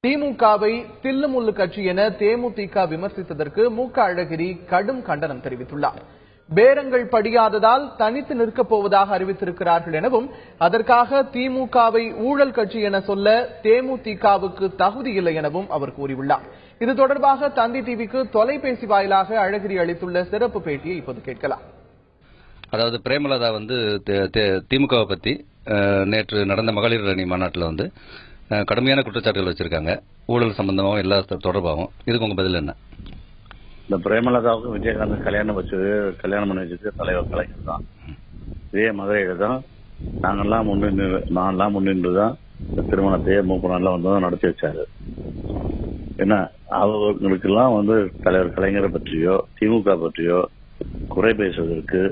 திமுகவை தில்லுமுள்ளு கட்சி என தேமுதிக விமர்சித்ததற்கு மு.க. அழகிரி கடும் கண்டனம் தெரிவித்துள்ளார். பேரங்கள் படியாததால் தனித்து நிற்கப் போவதாக அறிவித்திருக்கிறார்கள் எனவும் அதற்காக திமுகவை ஊழல் கட்சி என சொல்ல தேமுதிகவுக்கு தகுதி இல்லை எனவும் அவர் கூறியுள்ளார். இது தொடர்பாக தந்தி டிவிக்கு தொலைபேசி வாயிலாக அழகிரி அளித்துள்ள சிறப்பு பேட்டியை இப்போது கேட்கலாம். அதாவது பிரேமலதா திமுகவை பத்தி நேற்று நடந்த மகளிர் அணி மாநாட்டில் கடுமையான குற்றச்சாட்டுகள் வச்சிருக்காங்க. ஊழல் சம்பந்தமாகவும் எல்லா தொடர்பாகவும். இதுக்கு உங்க பதில் என்ன? இந்த பிரேமலதாவுக்கும் விஜயகாந்த் கல்யாணம் பண்ணி வச்சது தலைவர் கலைஞர் தான். இதே மதுரையில தான் நாங்கெல்லாம் முன்னின்று தான் திருமணத்தையே 3 நாள்ல வந்து நடத்தி வச்சாரு. என்ன அவங்களுக்கெல்லாம் தலைவர் கலைஞரை பற்றியோ திமுக பற்றியோ குறை பேசுவதற்கு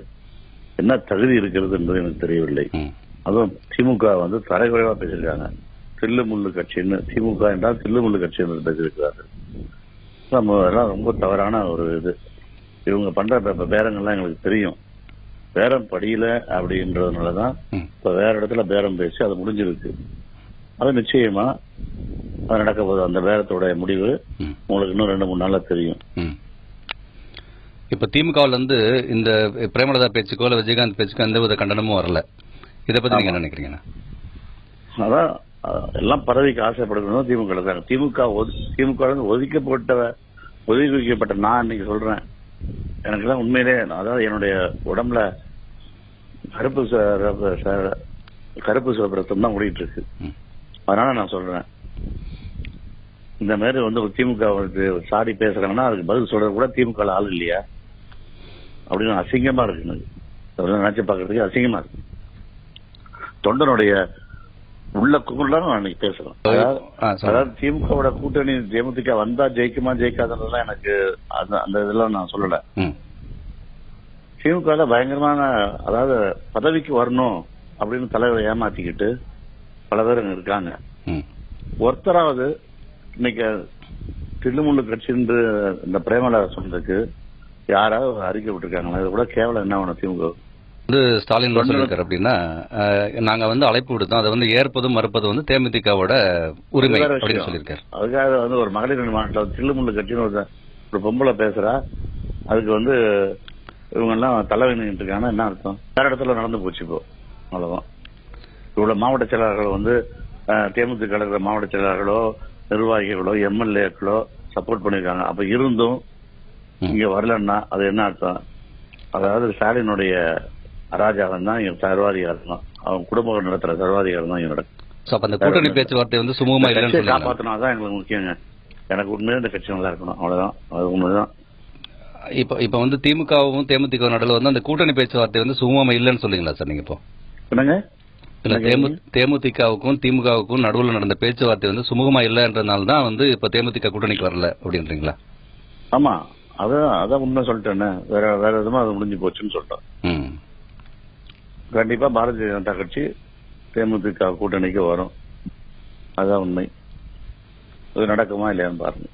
என்ன தகுதி இருக்கிறது என்பது எனக்கு தெரியவில்லை. அதுவும் திமுக தரைக்குறைவா பேசியிருக்காங்க. தில்லுமுள்ளு கட்சின்னு திமுக என்றால் தில்லுமுள்ளு கட்சி என்று பேசியிருக்கிறார்கள். ரொம்ப தவறான ஒரு இது. இவங்க பண்ற பேரங்கள்லாம் எங்களுக்கு தெரியும். பேரம் படியல அப்படின்றதுனாலதான் இப்ப வேற இடத்துல பேரம் பேசி அது முடிஞ்சிருக்கு. அது நிச்சயமா அது நடக்க போகுது. அந்த பேரத்தோட முடிவு உங்களுக்கு இன்னும் 2-3 நாள்ல தெரியும். இப்ப திமுகவில் இந்த பிரேமலதா பேச்சுக்கோ இல்ல விஜயகாந்த் பேச்சுக்கோ எந்த வித கண்டனமும் வரல. இதை பத்தி நீங்க என்ன நினைக்கிறீங்க? அதான் எல்லாம் பதவிக்கு ஆசைப்படுறதும் திமுக தான். திமுக ஒதுக்கி வைக்கப்பட்ட நான் இன்னைக்கு சொல்றேன். எனக்கு தான் உண்மையிலே அதாவது என்னுடைய உடம்புல கருப்பு சிவப்பு ரத்தம் தான் ஓடிட்டு இருக்கு. அதனால நான் சொல்றேன், இந்த மாதிரி திமுக சாடி பேசுறாங்கன்னா அதுக்கு பதில் சொல்றது கூட திமுக ஆள் இல்லையா அப்படின்னு அசிங்கமா இருக்கு. நினைச்சு பாக்குறதுக்கு அசிங்கமா இருக்கு. தொண்டனுடைய உள்ள குரலாம் நான் இன்னைக்கு பேசுறேன். அதாவது திமுக கூட்டணி தேமுதிக வந்தா ஜெயிக்குமா ஜெயிக்காதெல்லாம் எனக்கு அந்த இதெல்லாம் நான் சொல்லல. திமுக பயங்கரமான அதாவது பதவிக்கு வரணும் அப்படின்னு தலைவரை ஏமாத்திக்கிட்டு பல பேர் அங்க இருக்காங்க. ஒருத்தராவது இன்னைக்கு தில்லுமுள்ளு கட்சி என்று இந்த பிரேமலதா சொன்னதுக்கு யாராவது அறிக்கை விட்டுருக்காங்களா? இது கூட கேவலம் என்ன வேணும் திமுக ஸ்டாலின் சொல்லிருக்காரு அப்படின்னா நாங்க அழைப்பு விடுத்தோம். அதை ஏற்பதும் மறுப்பது தேமுதிகவோட உரிமை அப்படின்னு சொல்லியிருக்காரு. அதுக்காக ஒரு மகளிர் மாநாட்டில் தில்லுமுள்ளு கட்சின்னு ஒரு பொம்பளை பேசுறா, அதுக்கு இவங்க எல்லாம் தலைவணி இருக்காங்கன்னா என்ன அர்த்தம்? வேற இடத்துல நடந்து போச்சு. இப்போ அவ்வளவுதான். இவ்வளவு மாவட்ட செயலாளர்கள் தேமுதிக இருக்கிற மாவட்ட செயலாளர்களோ நிர்வாகிகளோ எம்எல்ஏக்களோ சப்போர்ட் பண்ணிருக்காங்க. அப்ப இருந்தும் இங்க வரலன்னா அது என்ன அர்த்தம்? அதாவது ஸ்டாலினுடைய அராஜகம் தான் இங்க சர்வாதிகாரம் தான். அவங்க குடும்பம் நடத்துற சர்வாதிகாரம் தான் இங்க நடக்கும். கூட்டணி பேச்சுவார்த்தை சுமூகமா காப்பாத்தினாதான் எங்களுக்கு முக்கியங்க. எனக்கு உண்மையிலே இந்த கட்சி நல்லா இருக்கணும், அவ்வளவுதான். அது உண்மைதான். இப்ப திமுகவும் தேமுதிக நடுவில் அந்த கூட்டணி பேச்சுவார்த்தை சுமூகமா இல்லைன்னு சொல்றீங்களா சார் நீங்க? இப்போ என்னங்க இல்ல தேமுதிகவுக்கும் திமுகவுக்கும் நடுவில் நடந்த பேச்சுவார்த்தை சுமூகமா இல்லைன்றதுனால தான் இப்ப தேமுதிக கூட்டணிக்கு வரல அப்படின்றீங்களா? ஆமா, அதான் உண்மை சொல்லிட்டேன்னு. வேற விதமா அது முடிஞ்சு போச்சுன்னு சொல்லிட்டோம். கண்டிப்பா பாரதிய ஜனதா கட்சி தேமுதிக கூட்டணிக்கு வரும். அதான் உண்மை. அது நடக்குமா இல்லையான்னு பாருங்க.